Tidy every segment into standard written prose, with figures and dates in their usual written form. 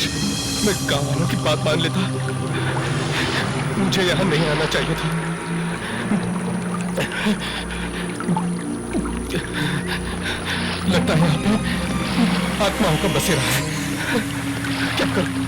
काश मैं गांव वालों की बात मान लेता। मुझे यहाँ नहीं आना चाहिए था। लगता है यहाँ पे आत्माओं का बसेरा है। क्या करूं?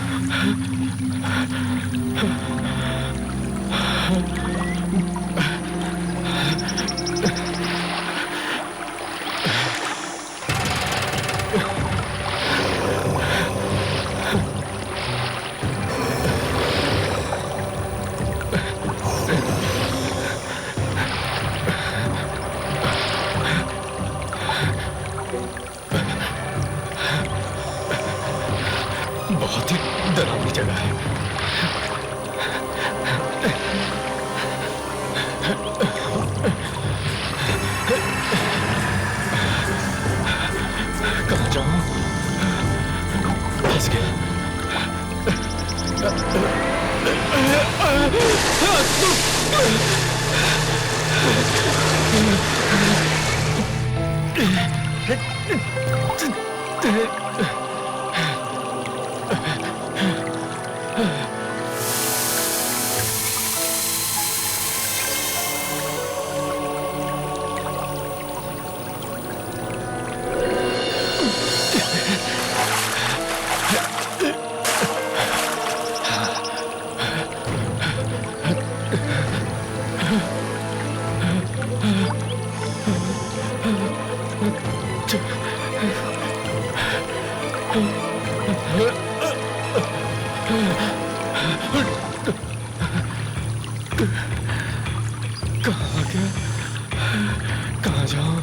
बहुत ही डरावनी जगह है। कहाँ जाऊं? फंस गया। कहाँ गया? कहाँ जाऊं?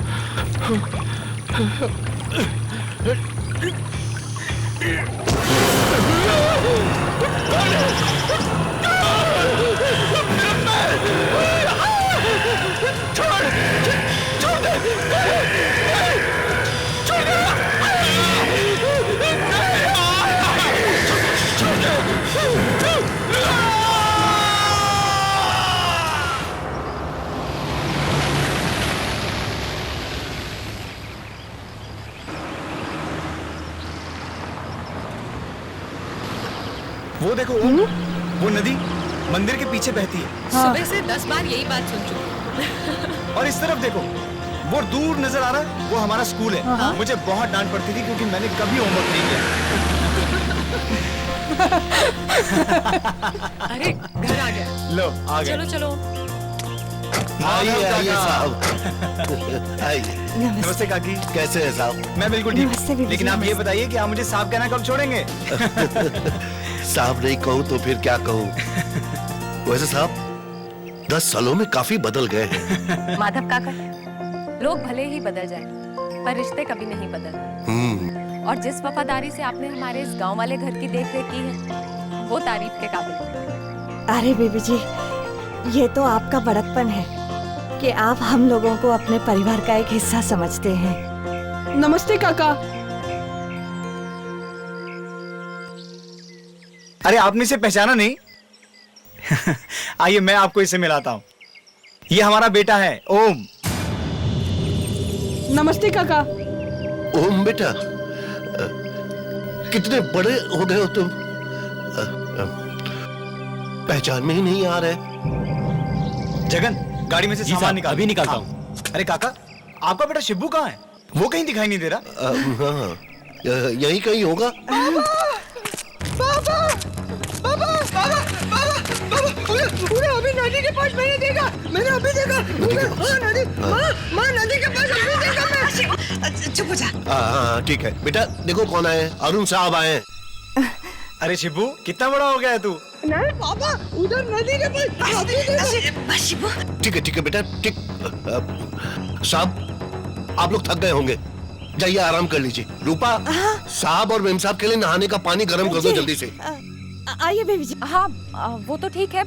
वो देखो वो नदी मंदिर के पीछे बहती है। सुबह से 10 बार यही बात सुन चुकी। और इस तरफ देखो वो दूर नजर आ रहा है, वो हमारा स्कूल है। मुझे बहुत डांट पड़ती थी क्योंकि मैंने कभी होमवर्क नहीं किया। अरे घर आ गया। लो आ गए। चलो चलो। आइए आइए साहब आइए। नमस्ते काकी। कैसे है साहब? मैं बिल्कुल ठीक। लेकिन आप ये बताइए कि आप मुझे साहब कहना कब छोड़ेंगे? साहब नहीं कहूँ तो फिर क्या कहूँ? वैसे साहब 10 सालों में काफी बदल गए हैं। माधव काका, लोग भले ही बदल जाए पर रिश्ते कभी नहीं बदलते। और जिस वफादारी से आपने हमारे इस गांव वाले घर की देखरेख की है वो तारीफ के काबिल है। अरे बेबी जी, ये तो आपका बड़कपन है कि आप हम लोगों को अपने परिवार का एक हिस्सा समझते हैं। नमस्ते काका। अरे आपने इसे पहचाना नहीं? आइए मैं आपको इसे मिलाता हूँ। ये हमारा बेटा है ओम। नमस्ते काका। ओम बेटा, कितने बड़े हो गए हो तुम। पहचान में ही नहीं आ रहे। जगन, गाड़ी में से सामान निकाल। अभी निकालता हूँ। अरे काका, आपका बेटा शिब्बू कहाँ है? वो कहीं दिखाई नहीं दे रहा। हाँ, यही कहीं होगा। अभी नदी के पास मैंने देखा। माँ नदी के पास अभी देखा मैं। चुप हो जा। हाँ ठीक है बेटा, देखो कौन आए। अरुण साहब आए। अरे शिब्बू, कितना बड़ा हो गया है तू? नहीं पापा, उधर नदी के पास। ठीक है बेटा, ठीक। साहब आप लोग थक गए होंगे, जाइए आराम कर लीजिए। रूपा, साहब और मेम साहब के लिए नहाने का पानी गर्म कर दो जल्दी से। आइए बेबी जी। हाँ वो तो ठीक है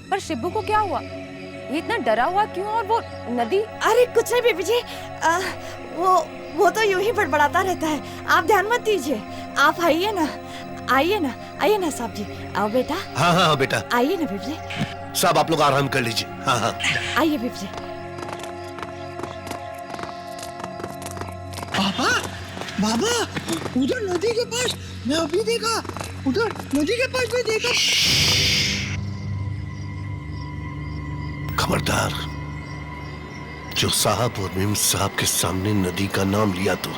पर शिब्बू को क्या हुआ? ये इतना डरा हुआ क्यों? और वो नदी? अरे कुछ नहीं बेबी जी, वो तो यूं ही बड़बड़ाता रहता है, आप ध्यान मत दीजिए। आप आइए ना साहब जी। आओ बेटा। हाँ बेटा, आइए ना बेबी जी। साहब आप लोग आराम कर लीजिए। हाँ आइए बेबी जी। पापा, बाबा, उधर नदी के पास मैं अभी देखा। उधर नदी के पास में देखो। खबरदार, जो साहब और मेम साहब के सामने नदी का नाम लिया तो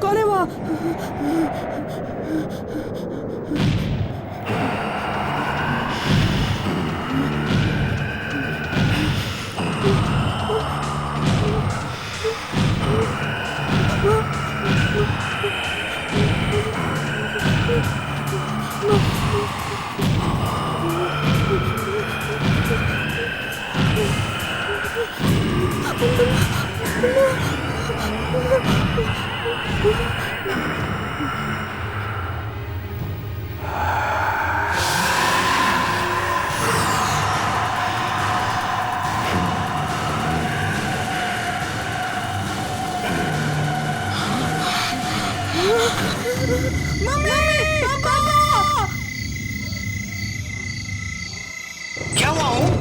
कौन है वहाँ? क्या हुआ ओम?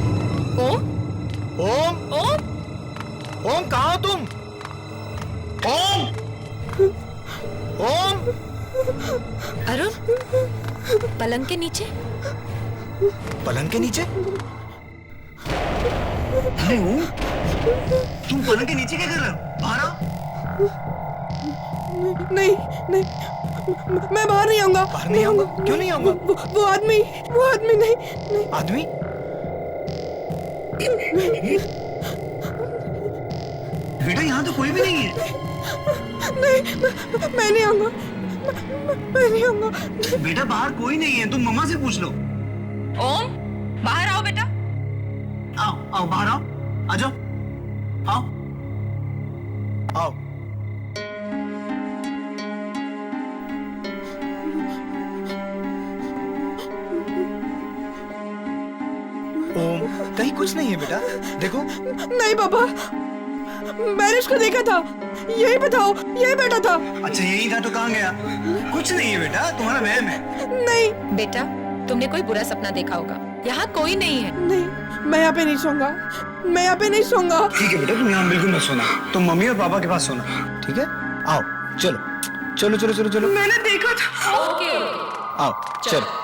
ओम ओम? ओम ओम कहाँ हो तुम? ओम? ओम? अरुण, पलंग के नीचे। पलंग के नीचे? अरे ओम, तुम पलंग के नीचे क्या कर रहे हो? बाहर आओ। नहीं नहीं, मैं बाहर नहीं आऊंगा। बाहर नहीं आऊंगा? क्यों नहीं आऊंगा? वो आदमी नहीं नहीं। आदमी? बेटा यहाँ तो कोई भी नहीं है। नहीं, मैं नहीं आऊंगा। मैं नहीं आऊंगा। बेटा बाहर कोई नहीं है, तुम मम्मा से पूछ लो। ओम, बाहर आओ बेटा। आओ आओ बाहर आओ, आ जाओ, आओ। आओ। ओम, कहीं कुछ नहीं है बेटा, देखो। नहीं पापा, मैंने उसको देखा था। यही बताओ, यही बैठा था। अच्छा यही था तो कहाँ गया? कुछ नहीं है बेटा, तुम्हारा वहम है। नहीं बेटा, तुमने कोई बुरा सपना देखा होगा। यहाँ कोई नहीं है। नहीं, मैं यहाँ पे नहीं सोऊंगा। मैं यहाँ पे नहीं सोऊंगा। ठीक है बेटा, तुम यहाँ बिल्कुल मत सोना, तुम मम्मी और पापा के पास सोना। ठीक है, आओ, चलो चलो चलो चलो चलो। मैंने देखा था। ओके आओ, चलो।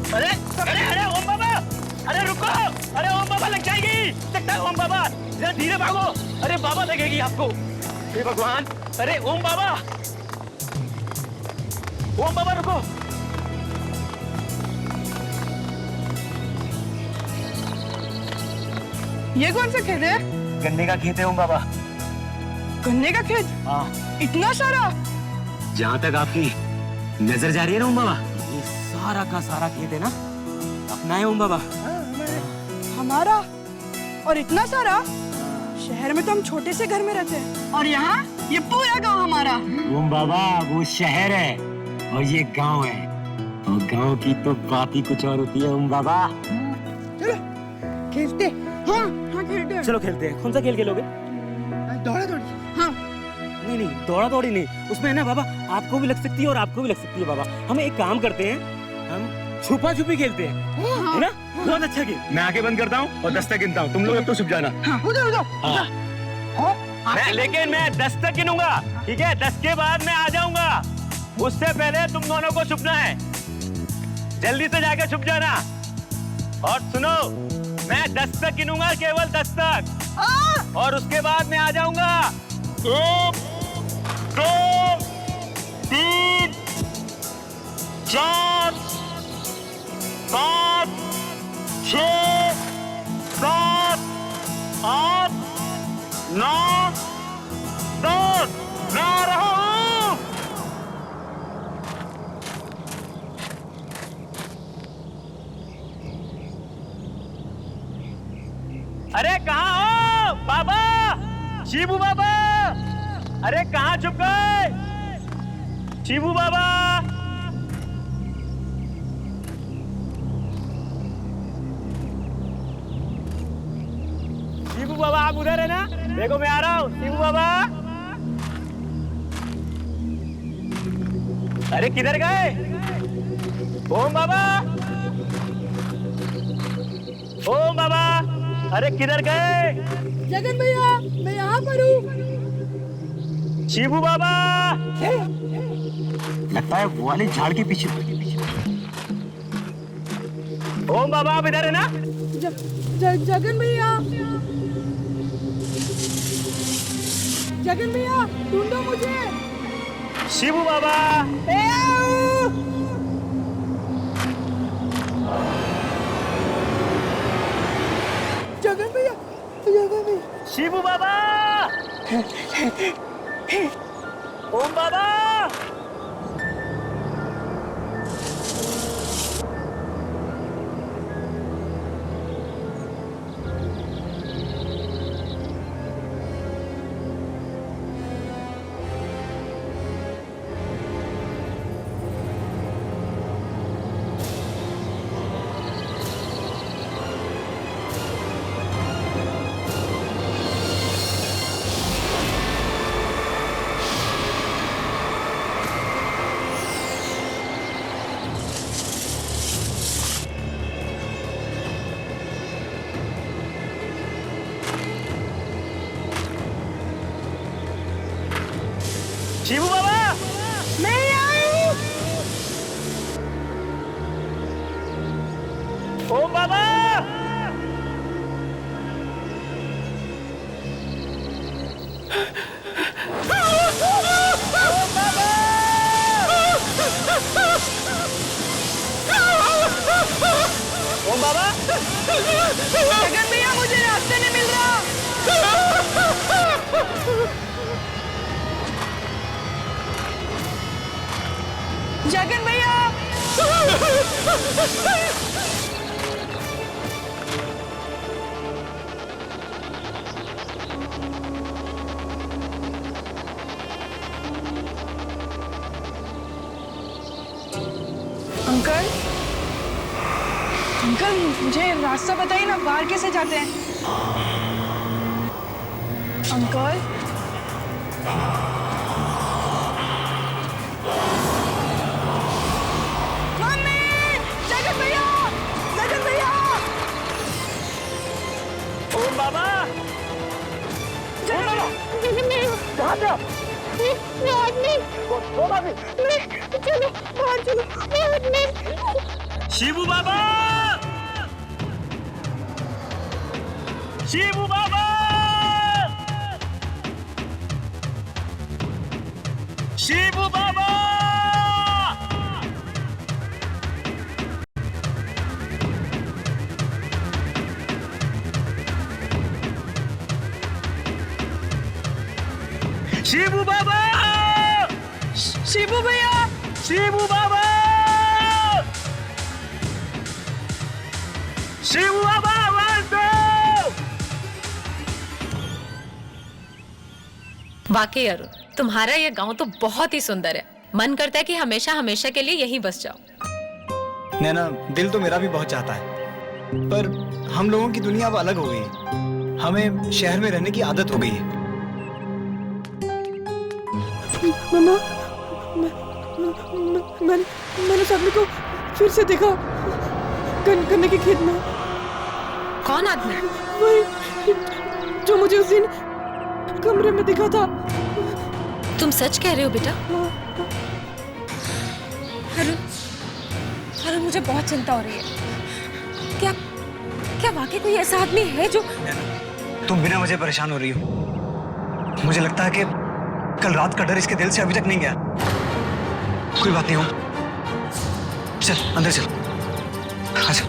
अरे अरे अरे ओम बाबा, अरे रुको, अरे ओम बाबा लग जाएगी। सकता है ओम बाबा, जरा धीरे भागो। अरे बाबा लगेगी आपको। हे भगवान, अरे ओम बाबा, ओम बाबा रुको। ये कौन सा खेत है? गन्ने का खेत है ओम बाबा। गन्ने का खेत? हाँ, इतना सारा? जहाँ तक आपकी नजर जा रही है ना ओम बाबा, ये सारा का सारा खेत है ना अपना है ओम बाबा। हमारा? और इतना सारा? शहर में तो हम छोटे से घर में रहते हैं, और यहाँ ये पूरा गांव हमारा। ओम बाबा वो शहर है और ये गांव है, और गांव की तो बात ही कुछ और होती है ओम बाबा। चलो खेलते। हाँ हाँ खेलते हैं। चलो खेलते हैं। कौन सा खेल खेलोगे? दौड़ा दौड़ी। हाँ। नहीं नहीं, दौड़ा दौड़ी नहीं, उसमें है ना बाबा आपको भी लग सकती है और आपको भी लग सकती है बाबा। हम एक काम करते हैं, हम छुपा छुपी खेलते हैं, है ना? बहुत अच्छा गेम। मैं आंखें बंद करता हूँ और 10 तक गिनता हूँ, तुम लोग अब तो छुप जाना। उधर उधर। लेकिन मैं 10 तक गिनूंगा, ठीक है? 10 के बाद मैं आ जाऊंगा, उससे पहले तुम दोनों को छुपना है। जल्दी से जाके छुप जाना। और सुनो, मैं 10 तक गिनूंगा, केवल 10 तक, और उसके बाद मैं आ जाऊंगा। 1 2 3 4 5 6 7 8 9 10। मैं आ रहा हूँ। अरे कहाँ हो बाबा? शिबू बाबा, अरे कहाँ छुप गए? शिबू बाबा, शिबू बाबा आप उधर है ना? देखो मैं आ रहा हूँ। शिबू बाबा, अरे किधर गए? ओम बाबा, ओम बाबा, अरे किधर गए? जगन भैया, मैं यहाँ पर हूँ। शिबू बाबा, लगता है वो वाले झाड़ के पीछे। ओम बाबा आप इधर है ना? जगन भैया, जगन भैया ढूंढो मुझे। शिबू बाबा, जगन भैया, जगन भैया। शिबू बाबा, ओम बाबा, शिबू बाबा, मैं आई। ओम बाबा, ओम बाबा, जगन भैया मुझे रास्ते नहीं मिल रहा। जगन भैया, अंकल, अंकल मुझे रास्ता बताइए ना, बाहर कैसे जाते हैं? अंकल, मम्मी, जगन भैया, जगन भैया, ओम बाबा, जगन भैया, कहाँ पे हो? शिबू बाबा, शिबू बाबा, शिबू बाबा, शिबू बाबा, शिबू भैया, शिबू बाबा, शिबू बाबा, आवाज दो। वाकई अरुण, तुम्हारा ये गांव तो बहुत ही सुंदर है। मन करता है कि हमेशा हमेशा के लिए यहीं बस जाओ। नैना, दिल तो मेरा भी बहुत चाहता है, पर हम लोगों की दुनिया अब अलग हो गई है। हमें शहर में रहने की आदत हो गई है। मम्मा, मैंने सभी को फिर से देखा गन्ने के खेत में। कौन आदमी? वही जो मुझे उस दिन कमरे में दिखा था। तुम सच कह रहे हो बेटा? अरुण, मुझे बहुत चिंता हो रही है। क्या वाकई कोई ऐसा आदमी है जो... तुम बिना वजह परेशान हो रही हो। मुझे लगता है कि कल रात का डर इसके दिल से अभी तक नहीं गया। कोई बात नहीं हो, चल अंदर चल। आजा।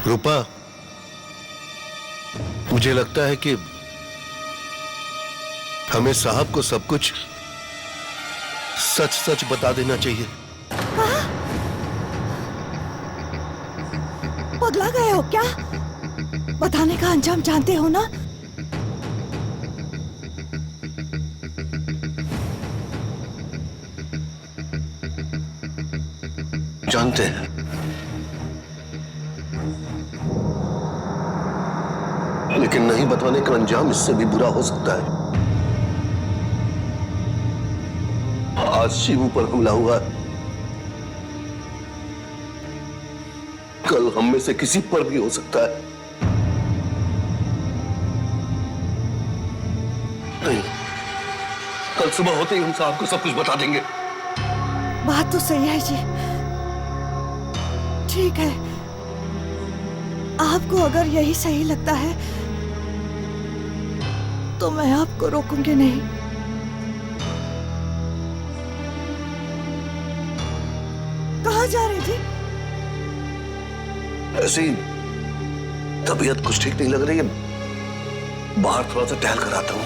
रूपा, मुझे लगता है कि हमें साहब को सब कुछ सच सच बता देना चाहिए। पगला गए हो क्या? बताने का अंजाम जानते हो ना? जानते हैं, लेकिन नहीं बताने का अंजाम इससे भी बुरा हो सकता है। आज शिवू पर हमला हुआ है, कल हम में से किसी पर भी हो सकता है। नहीं, कल सुबह होते ही हम साहब को सब कुछ बता देंगे। बात तो सही है जी। ठीक है, आपको अगर यही सही लगता है तो मैं आपको रोकूंगी नहीं। कहाँ जा रहे जी? ऐसी तबीयत कुछ ठीक नहीं लग रही है, बाहर थोड़ा सा टहल कर आता हूं।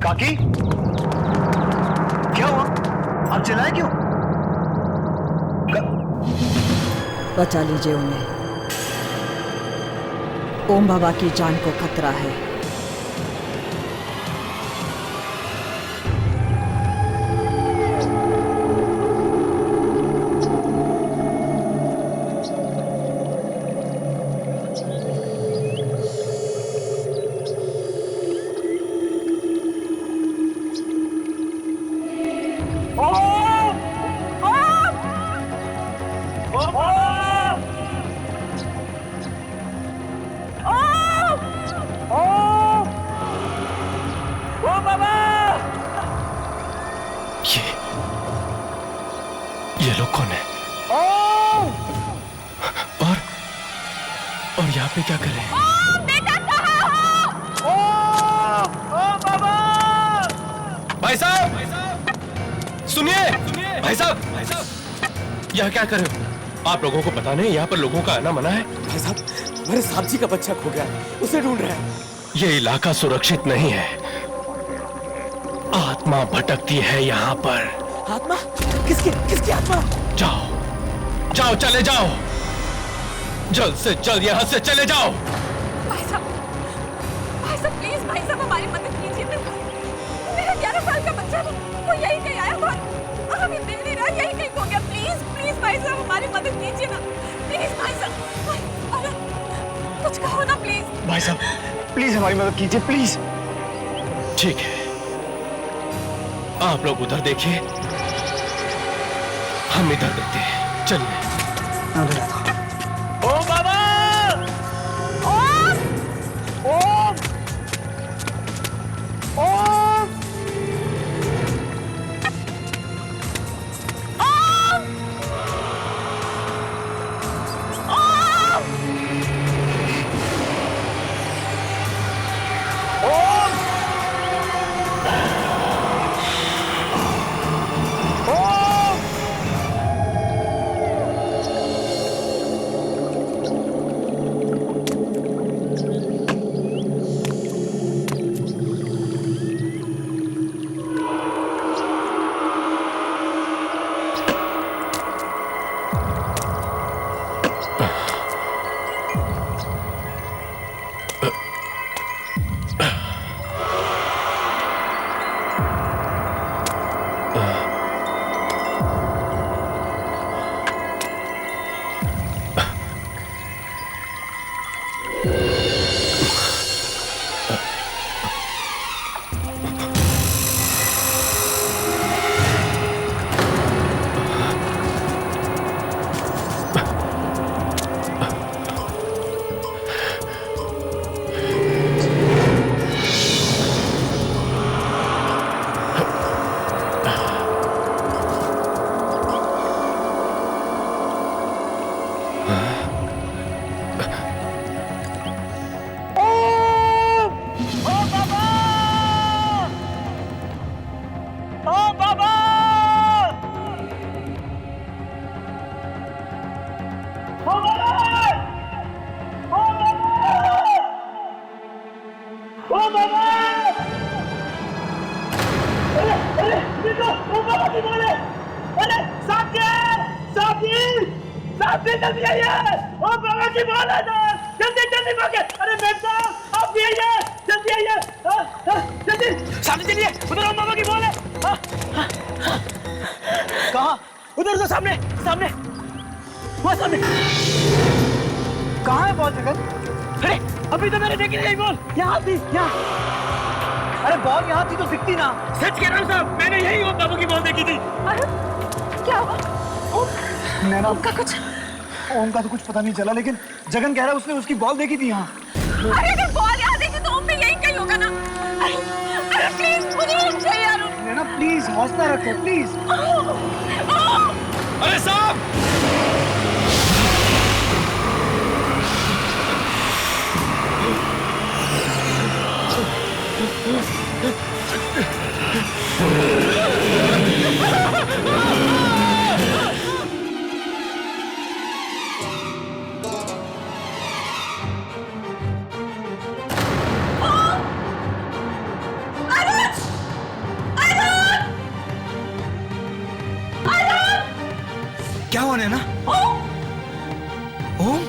काकी, क्या हुआ? आप चिल्लाए क्यों? बचा लीजिए उन्हें। ओम बाबा की जान को खतरा है। ये लोग कौन है? और यहाँ पे क्या कर रहे हैं? भाई साहब, सुनिए भाई साहब, यहाँ क्या कर रहे हो? आप लोगों को पता नहीं यहाँ पर लोगों का आना मना है? भाई साहब, मेरे साहब जी का बच्चा खो गया है, उसे ढूंढ रहे हैं। ये इलाका सुरक्षित नहीं है। आत्मा भटकती है यहाँ पर। आत्मा? किसकी किसकी आत्मा? जाओ जाओ, चले जाओ, जल्द से जल्द यहाँ से चले जाओ। भाई साहब प्लीज, भाई साहब हमारी मदद कीजिए। मेरा 11 साल का बच्चा था, वो यही कहीं आया हुआ, हमें मिल नहीं रहा, यही कहीं खो गया। प्लीज प्लीज भाई साहब हमारी मदद कीजिए ना, प्लीज भाई साहब। अरे कुछ कहो ना प्लीज। भाई साहब प्लीज हमारी मदद कीजिए प्लीज। ठीक है, आप लोग उधर देखिए, हम इधर देखते हैं। चलिए। ओ बाबा! ओम! ओम! ओम! जल्दी आइए, ओ बाबा की बोल है जल्दी जल्दी भागे। अरे मेम साहब आप भी आइए, जल्दी आइए, जल्दी सामने चलिए, उधर बाबा की बोल है। कहाँ? उधर उधर सामने सामने, वहाँ सामने। कहाँ है बॉल जगन? अरे अभी तो मैंने देखी नहीं बॉल, यहाँ थी यहाँ। अरे बॉल यहाँ थी तो दिखती ना। सच कह रहा हूँ साहब, मैंने यही ओम बाबू की बॉल देखी थी। अरे क्या हुआ? नैना ओम का कुछ? ओम का तो कुछ पता नहीं चला, लेकिन जगन कह रहा है उसने उसकी बॉल देखी थी यहाँ। अरे अगर बॉल यहाँ देखी तो ओम भी यही कहीं होगा ना। अरे प्लीज मुझे ओम चाहिए यार। नैना प्लीज हौसला रखो प्लीज। अरे साहब क्या हुआ नैना? ओम ओम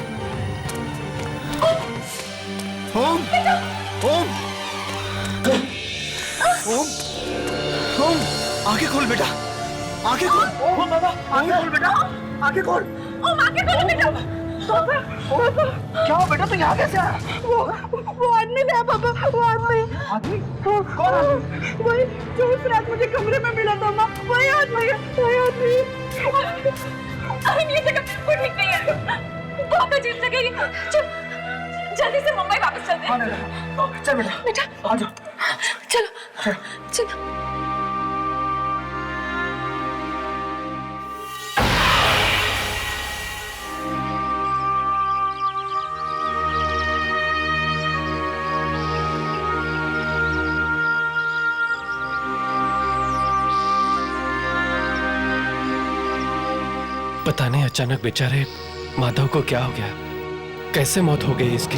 ओम ओम ओम ओम आंखें खोल बेटा, आंखें खोल। ओम बाबा आंखें खोल बेटा, आंखें खोल। ओम आंखें खोलो बेटा। क्या हो बेटा, तू यहाँ कैसे आया? वो आदमी था पापा, वो आदमी। आदमी? कौन आदमी? वही जो उस रात मुझे कमरे में मिला था माँ, वही आदमी है, वही आदमी। अरे ये जगह बिल्कुल ठीक नहीं है, बहुत अजीब जगह है। चल जल्दी से मुंबई वापस चलते हैं। चल बेटा, बेटा आ जाओ। चलो चलो। पता नहीं अचानक बेचारे माधव को क्या हो गया, कैसे मौत हो गई इसकी।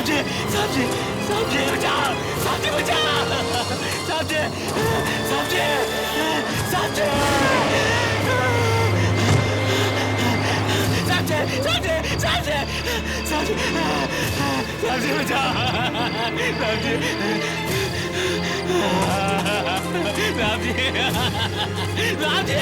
साहब जी बचाओ, साहब जी बचाओ, साहब जी, साहब जी, साहब जी, साहब जी, साहब जी, साहब जी, साहब जी, साहब जी बचाओ, साहब जी, साहब जी, साहब जी।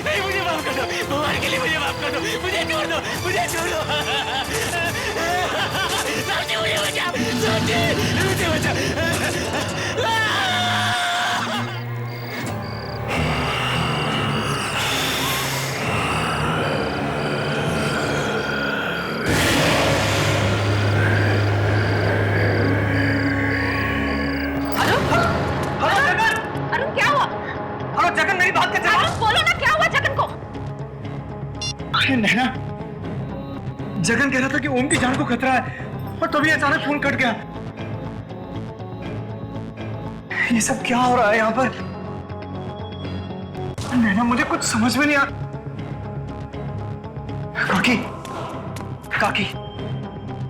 नहीं, मुझे माफ कर दो, भगवान के लिए मुझे माफ कर दो, मुझे छोड़ दो, मुझे छोड़ दो। साहब जी मुझे बचाओ, साहब जी मुझे बचाओ। अरुण क्या हुआ? हेलो जगन, मेरी बात कर। अरुण बोलो ना, क्या हुआ जगन को? अरे नैना, जगन कह रहा था कि ओम की जान को खतरा है और तभी अचानक फोन कट गया। ये सब क्या हो रहा है यहाँ पर? नैना, मुझे कुछ समझ में नहीं आ। काकी, काकी,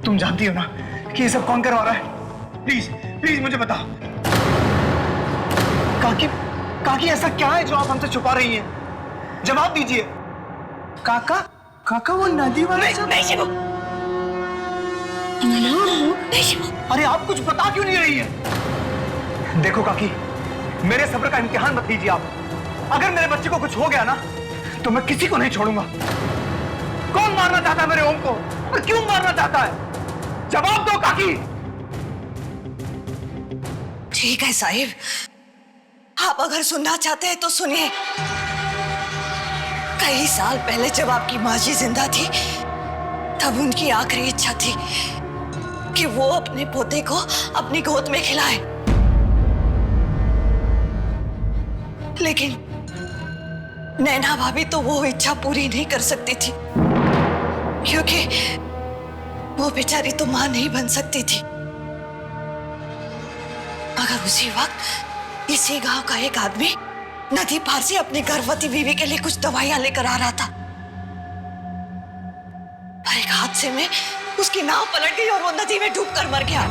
तुम जानती हो ना कि ये सब कौन करवा रहा है? प्लीज प्लीज मुझे बताओ। काकी, काकी ऐसा क्या है जो आप हमसे छुपा रही हैं? जवाब दीजिए। काका, काका वो नदी वाला नहीं शिवू, नहीं शिवू। अरे आप कुछ बता क्यों नहीं रही है? देखो काकी, मेरे सब्र का इम्तिहान मत लीजिए आप। अगर मेरे बच्चे को कुछ हो गया ना तो मैं किसी को नहीं छोड़ूंगा। कौन मारना चाहता है मेरे ओम को और क्यों मारना चाहता है? जवाब दो काकी। ठीक है साहिब, आप अगर सुनना चाहते हैं तो सुनिए। कई साल पहले जब आपकी माँ जी जिंदा थी तब उनकी आखिरी इच्छा थी कि वो अपने पोते को अपनी गोद में खिलाए, लेकिन नैना भाभी तो वो इच्छा पूरी नहीं कर सकती थी क्योंकि वो बेचारी तो मां नहीं बन सकती थी। मगर उसी वक्त इसी गांव का एक आदमी नदी पार से अपनी गर्भवती बीवी के लिए कुछ दवाइयां लेकर आ रहा था, पर एक हादसे में उसकी नाव पलट गई और वो नदी में डूबकर मर गया।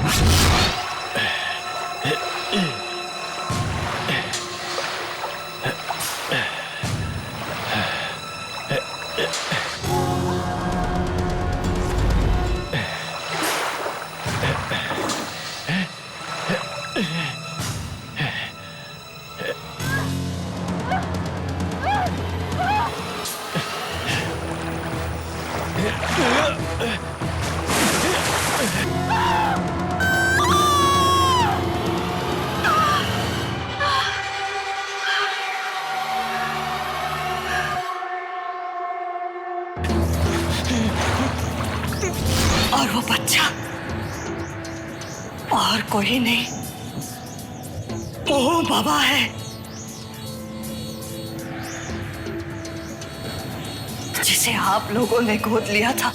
और वो बच्चा और कोई नहीं, ओम बाबा है, जिसे आप लोगों ने गोद लिया था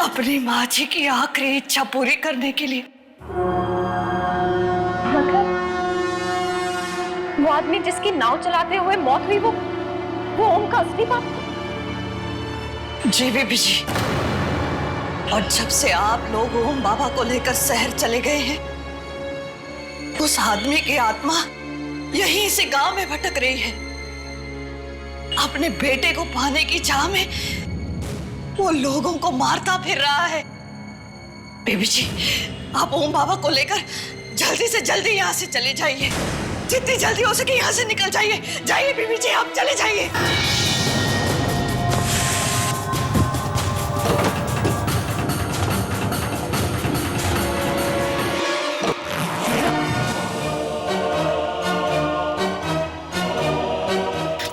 अपनी माँ जी की आखिरी इच्छा पूरी करने के लिए। वो आदमी जिसकी नाव चलाते हुए मौत हुई, वो ओम का असली बाप? जी बीबी जी, और जब से आप लोग ओम बाबा को लेकर शहर चले गए हैं, उस आदमी की आत्मा यहीं से गांव में भटक रही है। अपने बेटे को पाने की चाह में वो लोगों को मारता फिर रहा है। बीबी जी, आप ओम बाबा को लेकर जल्दी से जल्दी यहाँ से चले जाइए, जितनी जल्दी हो सके यहाँ से निकल जाइए। जाइए बीबी जी, आप चले जाइए।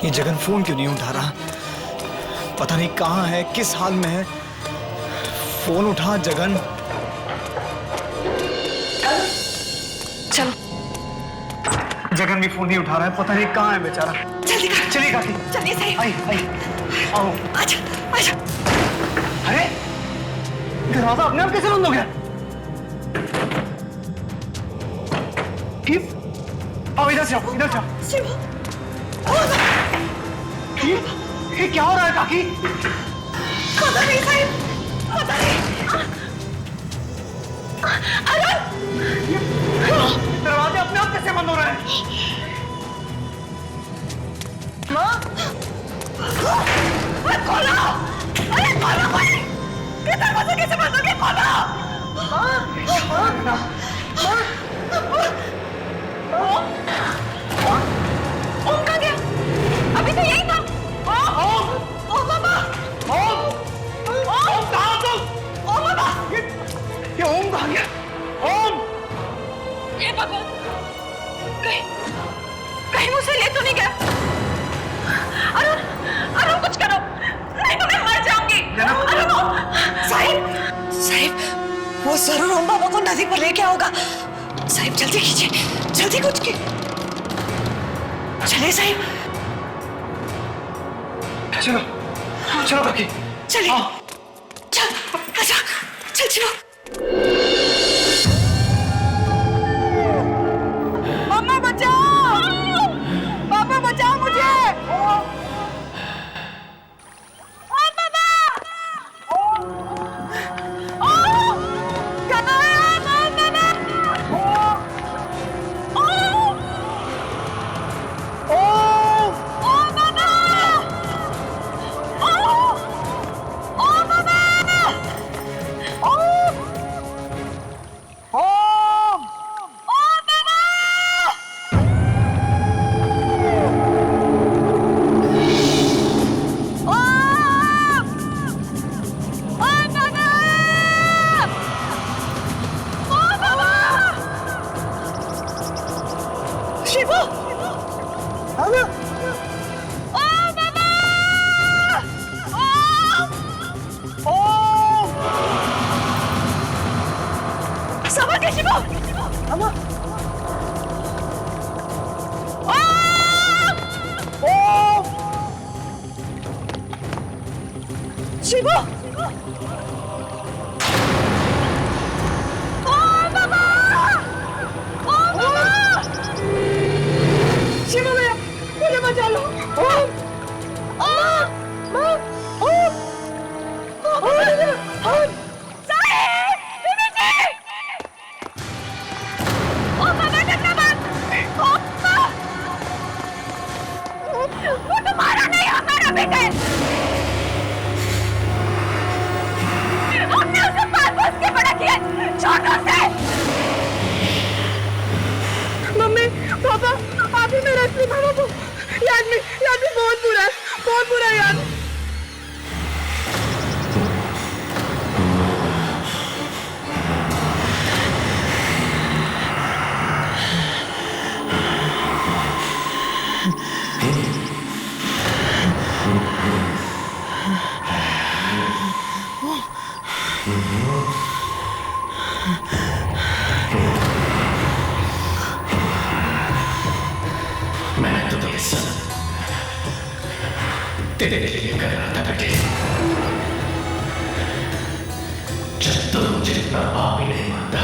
ये जगन फोन क्यों नहीं उठा रहा? पता नहीं कहाँ है, किस हाल में है। फोन उठा जगन। चलो। जगन भी फोन नहीं उठा रहा है, पता नहीं कहाँ है बेचारा। जल्दी कर। चलिए काकी। चलिए सही। आई आई आओ। आजा आजा। अरे दरवाजा अपने आप कैसे बंद हो गया? आओ इधर से आओ, इधर से आओ। शिवा। ये क्या हो रहा है काकी? पता नहीं साहिब, पता नहीं। दरवाजे अपने आप कैसे बंद हो रहे हैं? माँ? खोलो! अरे खोलो भाई! ये दरवाजा कैसे बंद हो गया? खोलो! ओम कहाँ गया? अभी तो यही था। ओम बाबा! ओम कहाँ तुम? ओम बाबा! ये ओम कहाँ गया? ओम! ये भगवान! कहीं मुझसे ले तो नहीं गया? अरुण! अरुण कुछ करो! नहीं तो मैं मर जाऊंगी! अरुण! साहिब! वो जरूर ओम बाबा को नदी पर लेके आओगा। साहिब जल्दी कीजिए, जल्दी कुछ की। चलिए साहिब। चलो चलो काकी। चलिए। चल आजा, चल चलो। मम्मा बचाओ! पापा बचाओ मुझे! शिवो! शिवो भैया, मुझे बचा लो! वो तुम्हारा नहीं हमारा बेटा है। हमने उसे पाल-पोस के बड़ा किया, छोटों से। मम्मी, पापा, आप ही मेरा असली मामा को। ये आदमी बहुत बुरा है यार। मैं तो ये सब तेरे लिए कर रहा था बेटे। जब तो मुझे इतना पाप ही नहीं मानता,